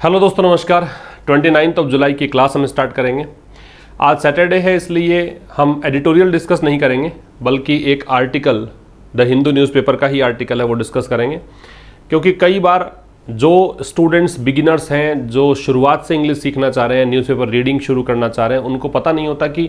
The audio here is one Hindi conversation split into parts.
हेलो दोस्तों, नमस्कार। 29 जुलाई की क्लास हम स्टार्ट करेंगे। आज सैटरडे है, इसलिए हम एडिटोरियल डिस्कस नहीं करेंगे, बल्कि एक आर्टिकल, द हिंदू न्यूज़पेपर का ही आर्टिकल है, वो डिस्कस करेंगे। क्योंकि कई बार जो स्टूडेंट्स बिगिनर्स हैं, जो शुरुआत से इंग्लिश सीखना चाह रहे हैं, न्यूज़पेपर रीडिंग शुरू करना चाह रहे हैं, उनको पता नहीं होता कि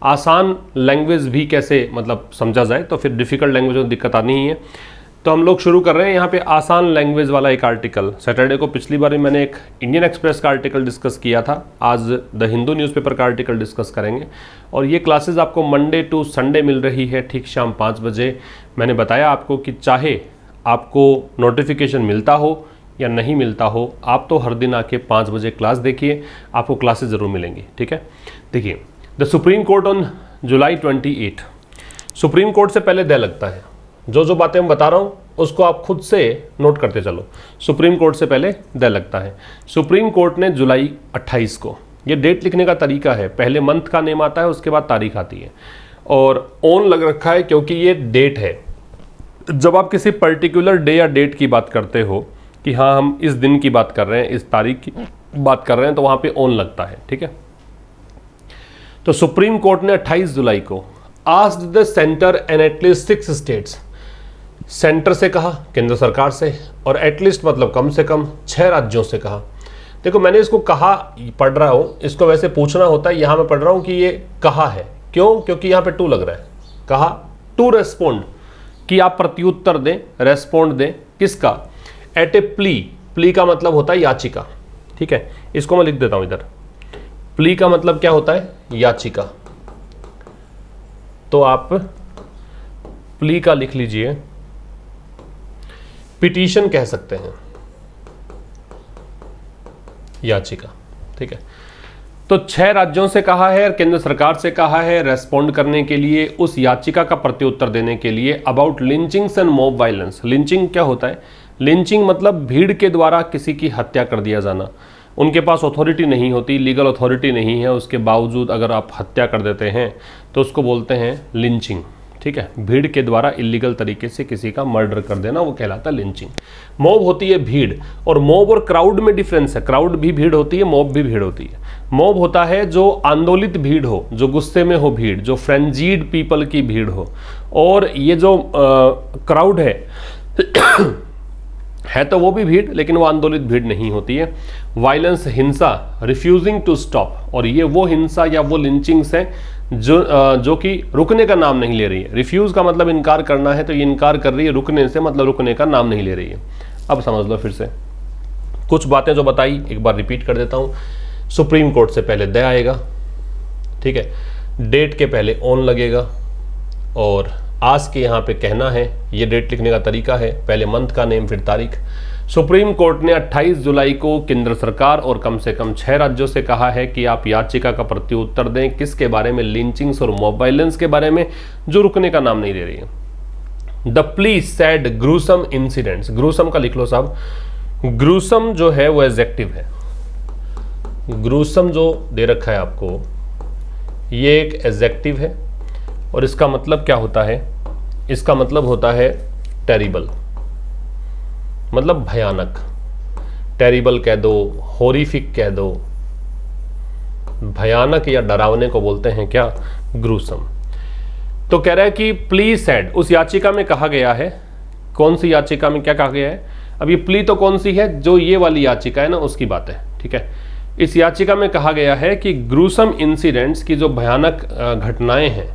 आसान लैंग्वेज भी कैसे समझा जाए। तो फिर डिफ़िकल्ट लैंग्वेज में दिक्कत आनी ही है। तो हम लोग शुरू कर रहे हैं यहाँ पे आसान लैंग्वेज वाला एक आर्टिकल। सैटरडे को पिछली बार मैंने एक इंडियन एक्सप्रेस का आर्टिकल डिस्कस किया था, आज द हिंदू न्यूज़पेपर का आर्टिकल डिस्कस करेंगे। और ये क्लासेस आपको मंडे टू संडे मिल रही है, ठीक शाम 5 बजे। मैंने बताया आपको कि चाहे आपको नोटिफिकेशन मिलता हो या नहीं मिलता हो, आप तो हर दिन आके 5 बजे क्लास देखिए, आपको क्लासेस ज़रूर मिलेंगी। ठीक है, देखिए, the supreme court on July 28। Supreme court से पहले द लगता है। जो बातें मैं बता रहा हूँ उसको आप खुद से नोट करते चलो। सुप्रीम कोर्ट से पहले द लगता है। सुप्रीम कोर्ट ने जुलाई 28 को, ये डेट लिखने का तरीका है, पहले मंथ का नेम आता है, उसके बाद तारीख आती है, और ऑन लग रखा है क्योंकि ये डेट है। जब आप किसी पर्टिकुलर डे या डेट की बात करते हो कि हाँ हम इस दिन की बात कर रहे हैं, इस तारीख की बात कर रहे हैं, तो वहाँ पे ऑन लगता है। ठीक है, तो सुप्रीम कोर्ट ने 28 जुलाई को asked the centre and at least 6 states, centre से कहा, केंद्र सरकार से, और एटलीस्ट मतलब कम से कम 6 राज्यों से कहा। देखो, मैंने इसको कहा पढ़ रहा हूँ, इसको वैसे पूछना होता है, यहाँ मैं पढ़ रहा हूँ कि ये कहा है। क्यों? क्योंकि यहाँ पे टू लग रहा है। कहा टू रेस्पोंड, कि आप प्रत्युत्तर दें, रेस्पोंड दें। किसका? एट ए प्ली। प्ली का मतलब होता है याचिका। ठीक है, इसको मैं लिख देता हूँ इधर। प्ली का मतलब क्या होता है? याचिका। तो आप प्ली का लिख लीजिए, पिटीशन कह सकते हैं, याचिका। ठीक है, तो 6 राज्यों से कहा है और केंद्र सरकार से कहा है रेस्पॉन्ड करने के लिए, उस याचिका का प्रत्युत्तर देने के लिए, about lynchings and mob violence. Lynching क्या होता है? लिंचिंग मतलब भीड़ के द्वारा किसी की हत्या कर दिया जाना। उनके पास अथॉरिटी नहीं होती, लीगल अथॉरिटी नहीं है, उसके बावजूद अगर आप हत्या कर देते हैं तो उसको बोलते हैं लिंचिंग। ठीक है, भीड़ के द्वारा इलीगल तरीके से किसी का मर्डर कर देना, वो कहलाता है लिंचिंग। मॉब होती है भीड़, और मॉब और क्राउड में डिफरेंस है। क्राउड भी भीड़ होती है, मॉब भी भीड़ होती है। मॉब होता है जो आंदोलित भीड़ हो, जो गुस्से में हो भीड़, जो फ्रेंजीड पीपल की भीड़ हो। और ये जो क्राउड है तो वो भी भीड़, लेकिन वो आंदोलित भीड़ नहीं होती है। वायलेंस, हिंसा, रिफ्यूजिंग टू स्टॉप, और ये वो हिंसा या वो लिंचिंग्स हैं जो कि रुकने का नाम नहीं ले रही है। रिफ्यूज का मतलब इनकार करना है, तो ये इनकार कर रही है, रुकने से मतलब रुकने का नाम नहीं ले रही है। अब समझ लो, फिर से कुछ बातें जो बताई एक बार रिपीट कर देता हूँ। सुप्रीम कोर्ट से पहले द आएगा, ठीक है, डेट के पहले ऑन लगेगा, और आज के यहाँ पे कहना है, ये डेट लिखने का तरीका है, पहले मंथ का नेम फिर तारीख। सुप्रीम कोर्ट ने 28 जुलाई को केंद्र सरकार और कम से कम 6 राज्यों से कहा है कि आप याचिका का प्रत्युत्तर दें। किसके बारे में? लिंचिंग्स और मॉब वायलेंस के बारे में, जो रुकने का नाम नहीं ले रही है। The plea sad gruesome incidents. Gruesome का लिख लो साहब। ग्रूसम जो है वो एडजेक्टिव है। ग्रूसम जो दे रखा है आपको, ये एक एडजेक्टिव है, और इसका मतलब क्या होता है? इसका मतलब होता है टेरिबल, मतलब भयानक। टेरिबल कह दो, हॉरिफिक कह दो, भयानक या डरावने को बोलते हैं क्या? ग्रूसम। तो कह रहा है कि प्ली सैड, उस याचिका में कहा गया है। कौन सी याचिका में क्या कहा गया है? अब ये प्ली तो कौन सी है? जो ये वाली याचिका है ना, उसकी बात है। ठीक है, इस याचिका में कहा गया है कि ग्रूसम इंसिडेंट्स की जो भयानक घटनाएं हैं,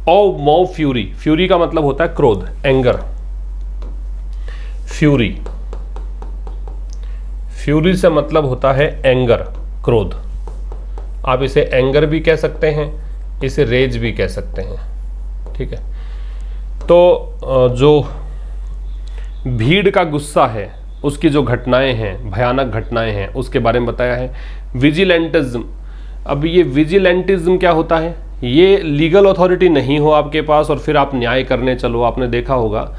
और मॉब फ्यूरी, फ्यूरी का मतलब होता है क्रोध, एंगर। फ्यूरी, फ्यूरी से मतलब होता है एंगर, क्रोध। आप इसे एंगर भी कह सकते हैं, इसे रेज भी कह सकते हैं। ठीक है, तो जो भीड़ का गुस्सा है, उसकी जो घटनाएं हैं, भयानक घटनाएं हैं, उसके बारे में बताया है। विजिलेंटिज्म, अब ये विजिलेंटिज्म क्या होता है? ये लीगल अथॉरिटी नहीं हो आपके पास और फिर आप न्याय करने चलो। आपने देखा होगा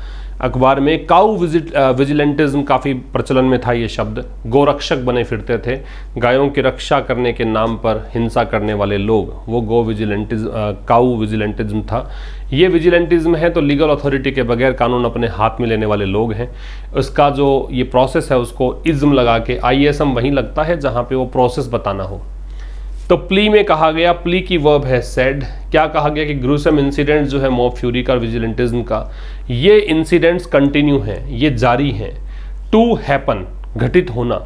अखबार में काऊ विजिलेंटिज्म काफ़ी प्रचलन में था। ये शब्द गोरक्षक बने फिरते थे, गायों की रक्षा करने के नाम पर हिंसा करने वाले लोग, वो काऊ विजिलेंटिज्म था। ये विजिलेंटिज्म है तो लीगल अथॉरिटी के बगैर कानून अपने हाथ में लेने वाले लोग हैं। उसका जो ये प्रोसेस है उसको इज्म लगा के, ISM वहीं लगता है जहाँ पे वो प्रोसेस बताना हो। तो प्ली में कहा गया, प्ली की वर्ब है सेड। क्या कहा गया कि ग्रूसम इंसिडेंट जो है मॉब फ्यूरी का, विजिलेंटिज्म का, ये इंसिडेंट्स कंटिन्यू हैं, ये जारी हैं। टू हैपन, घटित होना।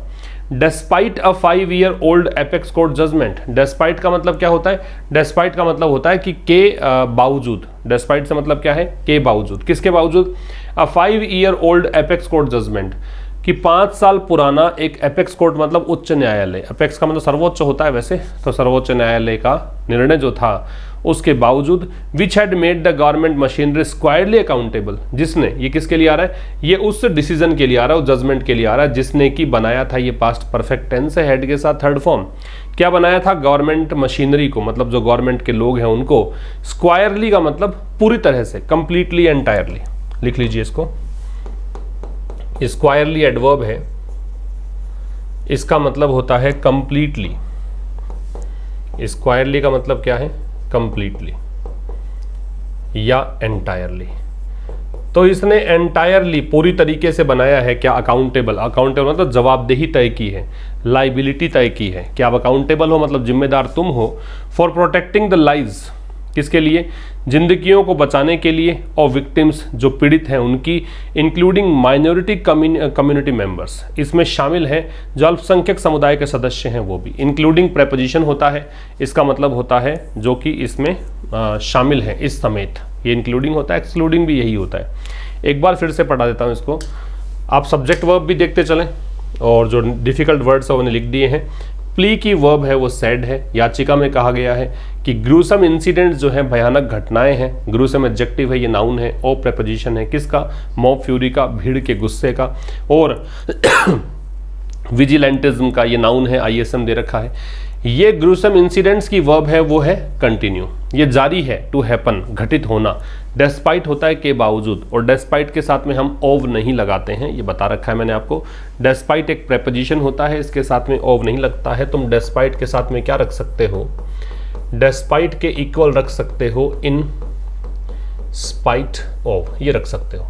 Despite a 5 year old apex court judgment. Despite का मतलब क्या होता है? डेस्पाइट का मतलब होता है कि के बावजूद। डेस्पाइट से मतलब क्या है? के बावजूद। किसके बावजूद? A 5 year old apex court judgment, कि 5 साल पुराना एक एपेक्स कोर्ट मतलब उच्च न्यायालय, एपेक्स का मतलब सर्वोच्च होता है वैसे, तो सर्वोच्च न्यायालय का निर्णय जो था उसके बावजूद, which had made the government machinery स्क्वायरली accountable, जिसने, ये किसके लिए आ रहा है? ये उस डिसीजन के लिए आ रहा है, उस जजमेंट के लिए आ रहा है जिसने कि बनाया था, ये पास्ट परफेक्ट टेंस है, हेड के साथ थर्ड फॉर्म। क्या बनाया था? गवर्नमेंट मशीनरी को, मतलब जो गवर्नमेंट के लोग हैं उनको, स्क्वायरली का मतलब पूरी तरह से, कंप्लीटली, एंटायरली। लिख लीजिए इसको, स्क्वायरली एडवर्ब है, इसका मतलब होता है कंप्लीटली। स्क्वायरली का मतलब क्या है? कंप्लीटली या एंटायरली। तो इसने एंटायरली, पूरी तरीके से बनाया है। क्या? अकाउंटेबल। अकाउंटेबल मतलब जवाबदेही तय की है, लाइबिलिटी तय की है कि आप अकाउंटेबल हो, मतलब जिम्मेदार तुम हो। फॉर प्रोटेक्टिंग द लाइव्स, किसके लिए? जिंदगियों को बचाने के लिए, और विक्टिम्स, जो पीड़ित हैं उनकी, इंक्लूडिंग माइनॉरिटी कम्युनिटी मेंबर्स, इसमें शामिल हैं जो अल्पसंख्यक समुदाय के सदस्य हैं वो भी। इंक्लूडिंग प्रेपोजिशन होता है, इसका मतलब होता है जो कि इसमें शामिल है, इस समेत। ये इंक्लूडिंग होता है, एक्सक्लूडिंग भी यही होता है। एक बार फिर से पढ़ा देता हूँ इसको, आप सब्जेक्ट वर्ब भी देखते चलें और जो डिफिकल्ट वर्ड्स है उन्हें लिख दिए हैं। प्ली की वर्ब है वो सैड है। याचिका में कहा गया है कि ग्रूसम इंसिडेंट्स जो हैं, भयानक घटनाएं हैं। ग्रूसम एडजेक्टिव है, ये नाउन है। ओ प्रेपोजिशन है, किसका? मॉब फ्यूरी का, भीड़ के गुस्से का। और विजिलेंटिज्म का, ये नाउन है, ISM दे रखा है। ये ग्रूसम इंसिडेंट्स की वर्ब है वो है कंटिन्यू, ये जारी है। टू हैपन, घटित होना। डेस्पाइट होता है के बावजूद, और डेस्पाइट के साथ में हम ओव नहीं लगाते हैं, ये बता रखा है मैंने आपको। डेस्पाइट एक प्रेपोजिशन होता है, इसके साथ में ओव नहीं लगता है। तुम डेस्पाइट के साथ में क्या रख सकते हो? डेस्पाइट के इक्वल रख सकते हो इन स्पाइट ऑफ, ये रख सकते हो।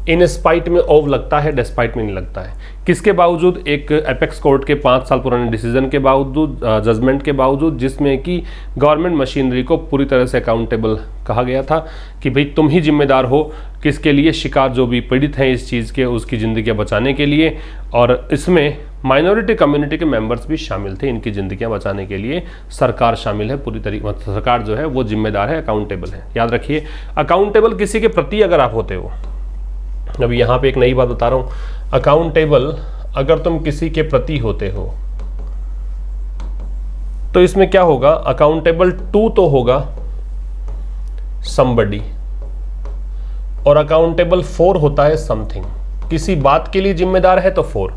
इन स्पाइट में ओव लगता है, डेस्पाइट में नहीं लगता है। किसके बावजूद? एक एपेक्स कोर्ट के 5 साल पुराने डिसीजन के बावजूद, जजमेंट के बावजूद, जिसमें कि गवर्नमेंट मशीनरी को पूरी तरह से अकाउंटेबल कहा गया था कि भाई तुम ही जिम्मेदार हो। किसके लिए? शिकार जो भी पीड़ित हैं इस चीज़ के, उसकी ज़िंदगियाँ बचाने के लिए। और इसमें माइनॉरिटी कम्युनिटी के मेंबर्स भी शामिल थे, इनकी ज़िंदगियाँ बचाने के लिए सरकार शामिल है पूरी तरीके, मतलब सरकार जो है वो जिम्मेदार है, अकाउंटेबल है। याद रखिए, अकाउंटेबल किसी के प्रति अगर आप होते हो, अभी यहाँ पे एक नई बात बता रहा हूँ, अकाउंटेबल अगर तुम किसी के प्रति होते हो तो इसमें क्या होगा? अकाउंटेबल टू तो होगा somebody, और अकाउंटेबल फॉर होता है समथिंग। किसी बात के लिए जिम्मेदार है तो फॉर,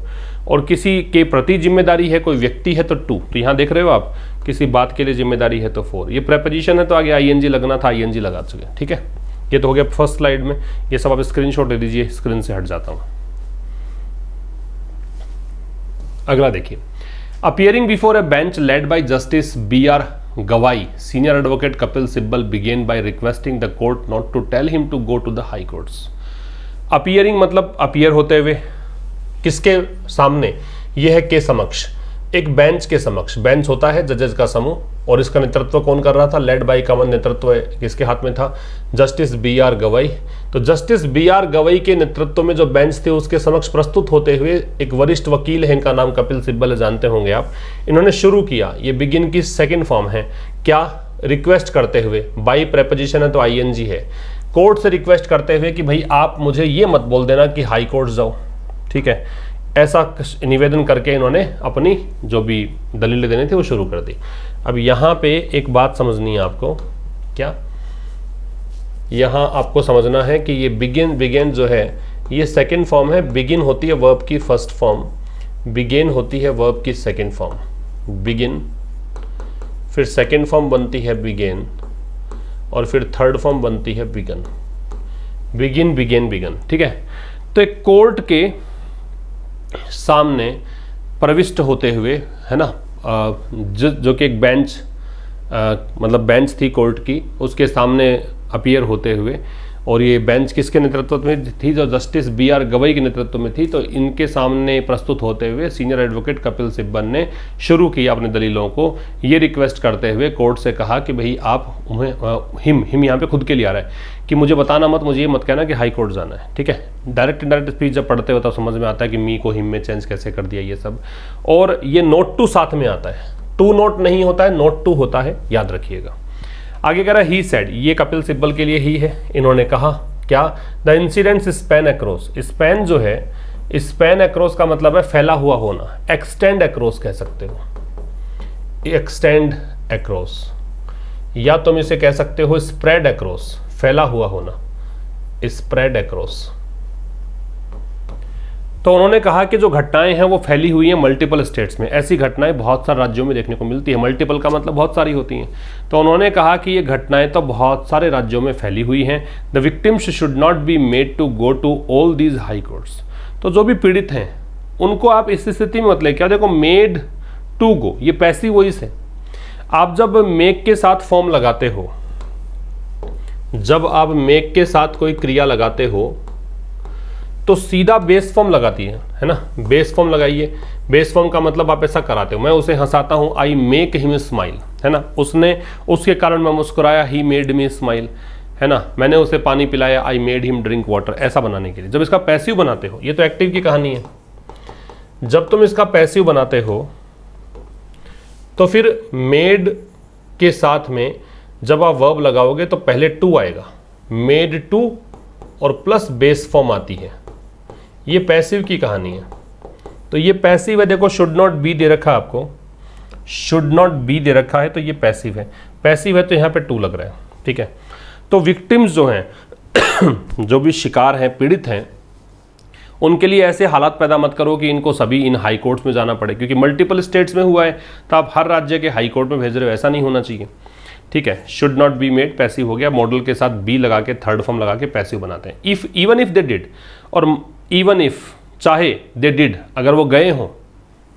और किसी के प्रति जिम्मेदारी है, कोई व्यक्ति है तो टू। तो यहाँ देख रहे हो आप, किसी बात के लिए जिम्मेदारी है तो फॉर। ये प्रेपोजिशन है तो आगे ING लगना था, ING लगा चुके। ठीक है, ये तो हो गया फर्स्ट स्लाइड में। ये सब आप स्क्रीनशॉट ले लीजिए, स्क्रीन से हट जाता हूं। अगला देखिए, appearing before a bench led by justice BR Gavai, senior advocate Kapil Sibal began by requesting the court not to tell him to go to the high courts. Appearing मतलब अपीयर होते हुए, किसके सामने? यह है के समक्ष, एक बेंच के समक्ष। बेंच होता है जजेस का समूह, और इसका नेतृत्व कौन कर रहा था? लेड बाई का नेतृत्व किसके हाथ में था? Justice BR Gavai. तो जस्टिस BR गवई के नेतृत्व में जो बेंच थे उसके समक्ष प्रस्तुत होते हुए एक वरिष्ठ वकील है, इनका नाम कपिल सिब्बल है, जानते होंगे आप। इन्होंने शुरू किया, ये बिगिन की सेकेंड फॉर्म है। क्या? रिक्वेस्ट करते हुए, बाई प्रेपोजिशन है तो ING है। कोर्ट से रिक्वेस्ट करते हुए कि भाई आप मुझे ये मत बोल देना कि हाई कोर्ट जाओ। ठीक है, ऐसा निवेदन करके इन्होंने अपनी जो भी दलीलें देनी थी वो शुरू कर दी। अब यहाँ पे एक बात समझनी है आपको। क्या? यहाँ आपको समझना है कि ये बिगिन जो है ये सेकंड फॉर्म है। बिगिन होती है वर्ब की फर्स्ट फॉर्म, बिगिन होती है वर्ब की सेकंड फॉर्म। बिगिन, फिर सेकंड फॉर्म बनती है बिगेन, और फिर थर्ड फॉर्म बनती है बिगन। Begin begin begin. ठीक है, तो एक कोर्ट के सामने प्रविष्ट होते हुए, है ना, जो कि एक बेंच, मतलब बेंच थी कोर्ट की, उसके सामने अपीयर होते हुए, और ये बेंच किसके नेतृत्व में थी? जो जस्टिस BR गवई के नेतृत्व में थी। तो इनके सामने प्रस्तुत होते हुए सीनियर एडवोकेट कपिल सिब्बल ने शुरू किया अपने दलीलों को, ये रिक्वेस्ट करते हुए कोर्ट से कहा कि भाई आप हिम यहाँ पे खुद के लिए आ रहा है कि मुझे बताना मत, मुझे ये मत कहना कि हाई कोर्ट जाना है, ठीक है। डायरेक्ट इनडायरेक्ट स्पीच जब पढ़ते हो तब समझ में आता है कि मी को हिम में चेंज कैसे कर दिया ये सब। और ये नोट टू साथ में आता है, टू नोट नहीं होता है, नोट टू होता है, याद रखिएगा। आगे कह रहा है ही सेड, ये कपिल सिब्बल के लिए ही है। इन्होंने कहा क्या? The incidents span across. Span जो है, स्पैन अक्रॉस का मतलब है फैला हुआ होना, एक्सटेंड अक्रॉस कह सकते हो, एक्सटेंड अक्रॉस, या तुम इसे कह सकते हो स्प्रेड अक्रॉस, फैला हुआ होना, स्प्रेड अक्रॉस। तो उन्होंने कहा कि जो घटनाएं हैं वो फैली हुई हैं मल्टीपल स्टेट्स में। ऐसी घटनाएं बहुत सारे राज्यों में देखने को मिलती है, मल्टीपल का मतलब बहुत सारी होती हैं। तो उन्होंने कहा कि ये घटनाएं तो बहुत सारे राज्यों में फैली हुई हैं। The victims should not be made to go to all these high courts. तो जो भी पीड़ित हैं उनको आप इस स्थिति में मत ले, क्या देखो, मेड टू गो, ये पैसिव वॉइस है। आप जब मेक के साथ फॉर्म लगाते हो, जब आप मेक के साथ कोई क्रिया लगाते हो तो सीधा बेस फॉर्म लगाती है ना, बेस फॉर्म लगाइए। बेस फॉर्म का मतलब आप ऐसा कराते हो, मैं उसे हंसाता हूँ, आई मेक हिम स्माइल, है ना, उसने, उसके कारण मैं मुस्कुराया, ही मेड मी स्माइल, है ना, मैंने उसे पानी पिलाया, I made him drink water, ऐसा बनाने के लिए। जब इसका पैसिव बनाते हो, ये तो एक्टिव की कहानी है, जब तुम इसका पैसिव बनाते हो तो फिर मेड के साथ में जब आप वर्ब लगाओगे तो पहले टू आएगा, मेड टू, और प्लस बेस फॉर्म आती है। ये पैसिव की कहानी है। तो ये पैसिव है, देखो शुड नॉट बी दे रखा है आपको, शुड नॉट बी दे रखा है, तो ये पैसिव है। पैसिव है तो यहाँ पे टू लग रहा है, ठीक है। तो विक्टिम्स जो हैं जो भी शिकार हैं, पीड़ित हैं, उनके लिए ऐसे हालात पैदा मत करो कि इनको सभी इन हाई कोर्ट्स में जाना पड़े, क्योंकि मल्टीपल स्टेट्स में हुआ है तो आप हर राज्य के हाई कोर्ट में भेज रहे हो, ऐसा नहीं होना चाहिए, ठीक है। Should not be made passive हो गया, मॉडल के साथ बी लगा के थर्ड फॉर्म लगा के पैसिव बनाते हैं। If, even if they did, और इवन इफ, चाहे दे डिड, अगर वो गए हों,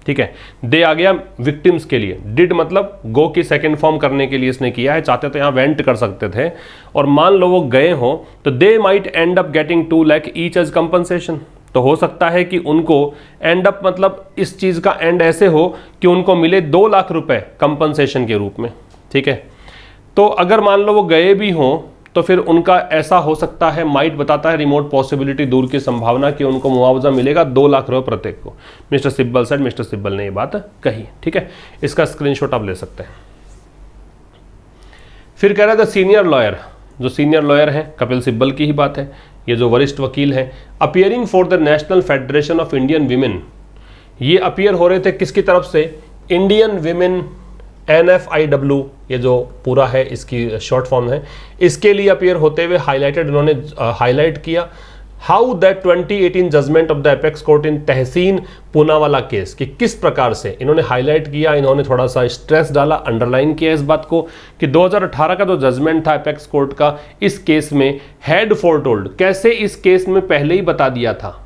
ठीक है। दे आ गया विक्टिम्स के लिए, डिड मतलब गो की सेकंड फॉर्म करने के लिए इसने किया है, चाहते तो यहाँ वेंट कर सकते थे। और मान लो वो गए हों तो they might end up getting 2 lakh each as compensation. तो हो सकता है कि उनको एंड अप मतलब इस चीज का एंड ऐसे हो कि उनको मिले 2 लाख रुपए कंपनसेशन के रूप में, ठीक है। तो अगर मान लो वो गए भी हों तो फिर उनका ऐसा हो सकता है, माइट बताता है रिमोट पॉसिबिलिटी, दूर की संभावना, कि उनको मुआवजा मिलेगा 2 लाख रुपए प्रत्येक को। Mister Sibal said, mister Sibal ने ये बात कही, ठीक है। इसका स्क्रीनशॉट आप ले सकते हैं। फिर कह रहा था सीनियर लॉयर, जो सीनियर लॉयर है कपिल सिब्बल की ही बात है, ये जो वरिष्ठ वकील हैं, appearing for the national federation of Indian women. ये अपियर हो रहे थे किसकी तरफ से? इंडियन वीमेन, NFIW, ये जो पूरा है इसकी शॉर्ट फॉर्म है, इसके लिए अपियर होते हुए हाईलाइटेड, इन्होंने हाईलाइट किया how that 2018 judgment of the apex court in Tehseen Poonawalla case, कि किस प्रकार से इन्होंने हाईलाइट किया, इन्होंने थोड़ा सा स्ट्रेस डाला, अंडरलाइन किया इस बात को कि 2018 का जो जजमेंट था एपेक्स कोर्ट का इस केस में, हैड फोरटोल्ड, कैसे इस केस में पहले ही बता दिया था।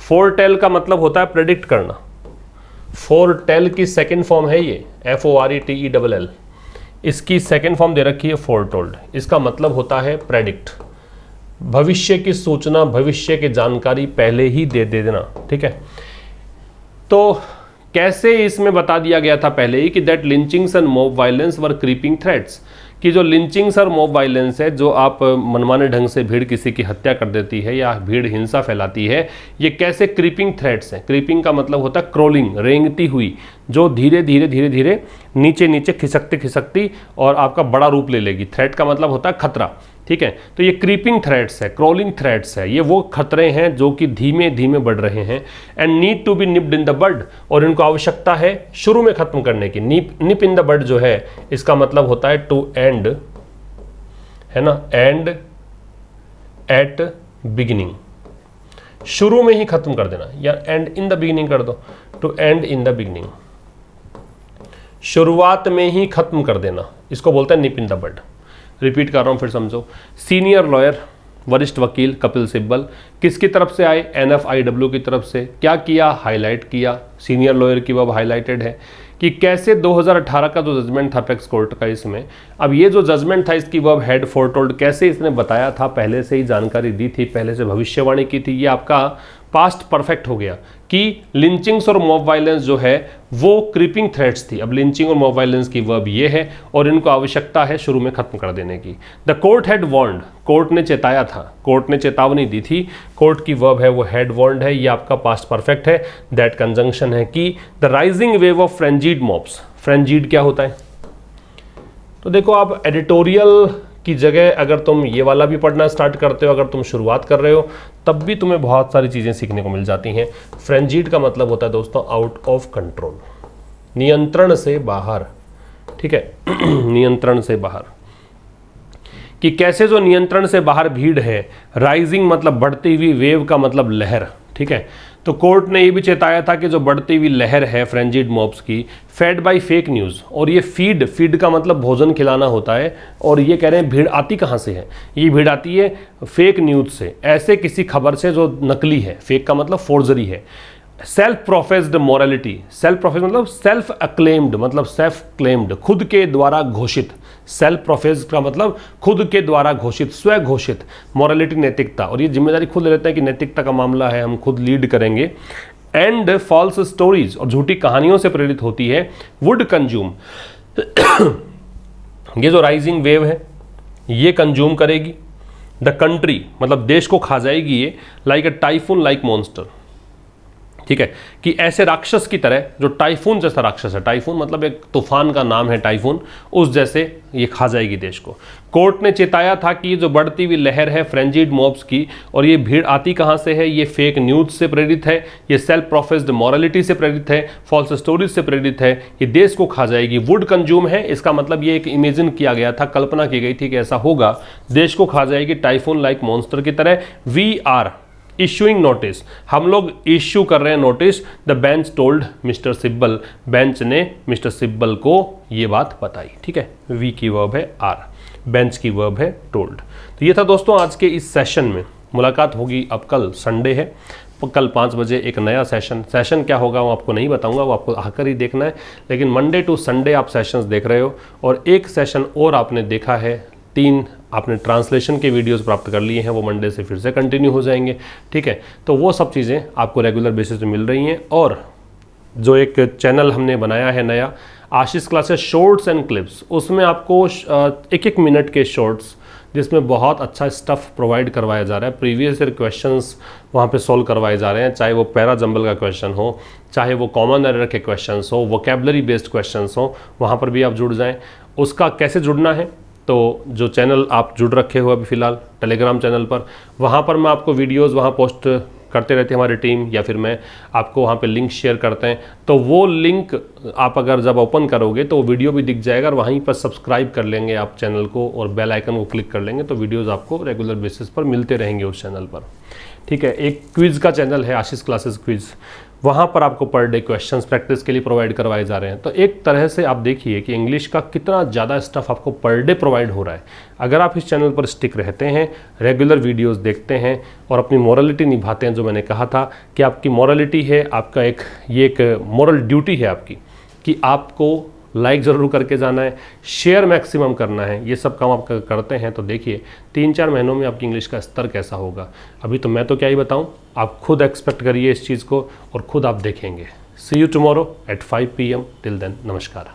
फोरटेल का मतलब होता है प्रेडिक्ट करना, फोरटेल की सेकेंड फॉर्म है ये, FORETELL, इसकी सेकेंड फॉर्म दे रखी है फोरटोल्ड। इसका मतलब होता है प्रेडिक्ट, भविष्य की सूचना, भविष्य की जानकारी पहले ही दे देना, ठीक है। तो कैसे इसमें बता दिया गया था पहले ही कि that lynchings and mob violence were creeping threats, कि जो लिंचिंग्स और मॉब वायलेंस है, जो आप मनमाने ढंग से भीड़ किसी की हत्या कर देती है या भीड़ हिंसा फैलाती है, ये कैसे क्रीपिंग थ्रेट्स हैं। क्रीपिंग का मतलब होता है क्रोलिंग, रेंगती हुई, जो धीरे धीरे धीरे धीरे नीचे नीचे खिसकती खिसकती और आपका बड़ा रूप ले लेगी। थ्रेट का मतलब होता है खतरा, ठीक है। तो ये क्रीपिंग थ्रेट्स है, क्रोलिंग थ्रेट्स है, ये वो खतरे हैं जो कि धीमे धीमे बढ़ रहे हैं। And need to be nipped in the bud, और इनको आवश्यकता है शुरू में खत्म करने की। निप इन द बड जो है इसका मतलब होता है टू एंड, है ना, एंड एट बिगिनिंग, शुरू में ही खत्म कर देना, या एंड इन द बिगिनिंग कर दो, to end in the beginning, शुरुआत में ही खत्म कर देना, इसको बोलते हैं निप इन द बड। रिपीट कर रहा हूं फिर समझो। सीनियर लॉयर, वरिष्ठ वकील कपिल सिब्बल। किसकी तरफ से आए? NFIW की तरफ से। क्या किया? हाईलाइट किया, सीनियर लॉयर की वर्ब हाईलाइटेड है कि कैसे 2018 का जो जजमेंट था अपेक्स कोर्ट का, इसमें अब ये जो जजमेंट था इसकी वर्ब हेड फोरटोल्ड, कैसे इसने बताया था, पहले से ही जानकारी दी थी, पहले से भविष्यवाणी की थी, ये आपका पास्ट परफेक्ट हो गया कि लिंचिंग्स और मॉब वायलेंस जो है वो क्रीपिंग थ्रेट्स थी। अब लिंचिंग और मॉब वायलेंस की वर्ब ये है और इनको आवश्यकता है शुरू में खत्म कर देने की। The court had warned, court ने चेताया था, कोर्ट ने चेतावनी दी थी। कोर्ट की वर्ब है वो हैड वार्न्ड है, ये आपका पास्ट परफेक्ट है। दैट कंजंक्शन है कि the rising wave of frenzied mobs. Frenzied क्या होता है? तो देखो, आप एडिटोरियल की जगह अगर तुम ये वाला भी पढ़ना स्टार्ट करते हो, अगर तुम शुरुआत कर रहे हो, तब भी तुम्हें बहुत सारी चीज़ें सीखने को मिल जाती हैं। फ्रेंजीड का मतलब होता है दोस्तों आउट ऑफ कंट्रोल, नियंत्रण से बाहर। ठीक है नियंत्रण से बाहर, कि कैसे जो नियंत्रण से बाहर भीड़ है। राइजिंग मतलब बढ़ती हुई, वेव का मतलब लहर। ठीक है, तो कोर्ट ने ये भी चेताया था कि जो बढ़ती हुई लहर है फ्रेंजीड मॉब्स की, फेड बाय फेक न्यूज़, और ये फीड का मतलब भोजन खिलाना होता है, और ये कह रहे हैं भीड़ आती कहाँ से है? ये भीड़ आती है फेक न्यूज़ से, ऐसे किसी खबर से जो नकली है। फेक का मतलब फोर्जरी है। Self professed morality, self professed मतलब सेल्फ अक्लेम्ड, मतलब सेल्फ क्लेम्ड, खुद के द्वारा घोषित। सेल्फ प्रोफेस्ड का मतलब खुद के द्वारा घोषित, स्व घोषित। मोरालिटी नैतिकता, और ये जिम्मेदारी खुद ले लेते हैं कि नैतिकता का मामला है, हम खुद लीड करेंगे। एंड फॉल्स स्टोरीज, और झूठी कहानियों से प्रेरित होती है। वुड कंज्यूम, ये जो राइजिंग वेव है ये कंज्यूम करेगी। द कंट्री मतलब देश को खा जाएगी ये। लाइक अ टाइफून लाइक मॉन्स्टर, ठीक है, कि ऐसे राक्षस की तरह, जो टाइफून जैसा राक्षस है, टाइफून मतलब एक तूफान का नाम है टाइफून, उस जैसे ये खा जाएगी देश को। कोर्ट ने चेताया था कि ये जो बढ़ती हुई लहर है फ्रेंजीड मॉब्स की, और ये भीड़ आती कहाँ से है? ये फेक न्यूज़ से प्रेरित है, ये सेल्फ प्रोफेस्ड मॉरलिटी से प्रेरित है, फॉल्स स्टोरीज से प्रेरित है, ये देश को खा जाएगी। वुड कंज्यूम है, इसका मतलब ये एक इमेजिन किया गया था, कल्पना की गई थी कि ऐसा होगा, देश को खा जाएगी टाइफून लाइक मॉन्स्टर की तरह। वी आर इशूइंग नोटिस, हम लोग इश्यू कर रहे हैं notice. The bench told mister Sibal, bench ने मिस्टर सिब्बल को ये बात बताई। ठीक है, वी की वर्ब है आर, बेंच की वर्ब है टोल्ड। तो ये था दोस्तों आज के इस सेशन में। मुलाकात होगी अब कल, संडे है, कल 5 बजे एक नया सेशन क्या होगा वो आपको नहीं बताऊंगा, वो आपको आकर ही देखना है। लेकिन मंडे टू संडे आप सेशंस देख रहे हो, और एक सेशन और आपने देखा है, 3 आपने ट्रांसलेशन के वीडियोस प्राप्त कर लिए हैं, वो मंडे से फिर से कंटिन्यू हो जाएंगे। ठीक है, तो वो सब चीज़ें आपको रेगुलर बेसिस पे मिल रही हैं। और जो एक चैनल हमने बनाया है नया, आशीष क्लासेस शॉर्ट्स एंड क्लिप्स, उसमें आपको 1-1 मिनट के शॉर्ट्स, जिसमें बहुत अच्छा स्टफ़ प्रोवाइड करवाया जा रहा है। प्रीवियस ईयर क्वेश्चंस वहाँ पे सॉल्व करवाए जा रहे हैं, चाहे वो पैरा जंबल का क्वेश्चन हो, चाहे वो कॉमन एरर के क्वेश्चंस हो, वोकेबलरी बेस्ड क्वेश्चंस हो, वहाँ पर भी आप जुड़ जाएँ। उसका कैसे जुड़ना है? तो जो चैनल आप जुड़ रखे हो अभी फ़िलहाल टेलीग्राम चैनल पर, वहाँ पर मैं आपको वीडियोस वहाँ पोस्ट करते रहते हैं हमारी टीम, या फिर मैं आपको वहाँ पे लिंक शेयर करते हैं। तो वो लिंक आप अगर जब ओपन करोगे तो वीडियो भी दिख जाएगा, और वहीं पर सब्सक्राइब कर लेंगे आप चैनल को, और बेल आइकन को क्लिक कर लेंगे, तो वीडियोज़ आपको रेगुलर बेसिस पर मिलते रहेंगे उस चैनल पर। ठीक है, एक क्विज़ का चैनल है आशीष क्लासेस क्विज़, वहाँ पर आपको पर डे क्वेश्चंस प्रैक्टिस के लिए प्रोवाइड करवाए जा रहे हैं। तो एक तरह से आप देखिए कि इंग्लिश का कितना ज़्यादा स्टफ़ आपको पर डे प्रोवाइड हो रहा है। अगर आप इस चैनल पर स्टिक रहते हैं, रेगुलर वीडियोस देखते हैं, और अपनी मॉरलिटी निभाते हैं, जो मैंने कहा था कि आपकी मॉरलिटी है, आपका एक मॉरल ड्यूटी है आपकी, कि आपको लाइक ज़रूर करके जाना है, शेयर मैक्सिमम करना है, ये सब काम आप करते हैं तो देखिए 3-4 महीनों में आपकी इंग्लिश का स्तर कैसा होगा। अभी तो मैं तो क्या ही बताऊं, आप खुद एक्सपेक्ट करिए इस चीज़ को, और खुद आप देखेंगे। See you tomorrow at 5 PM। Till then, नमस्कार।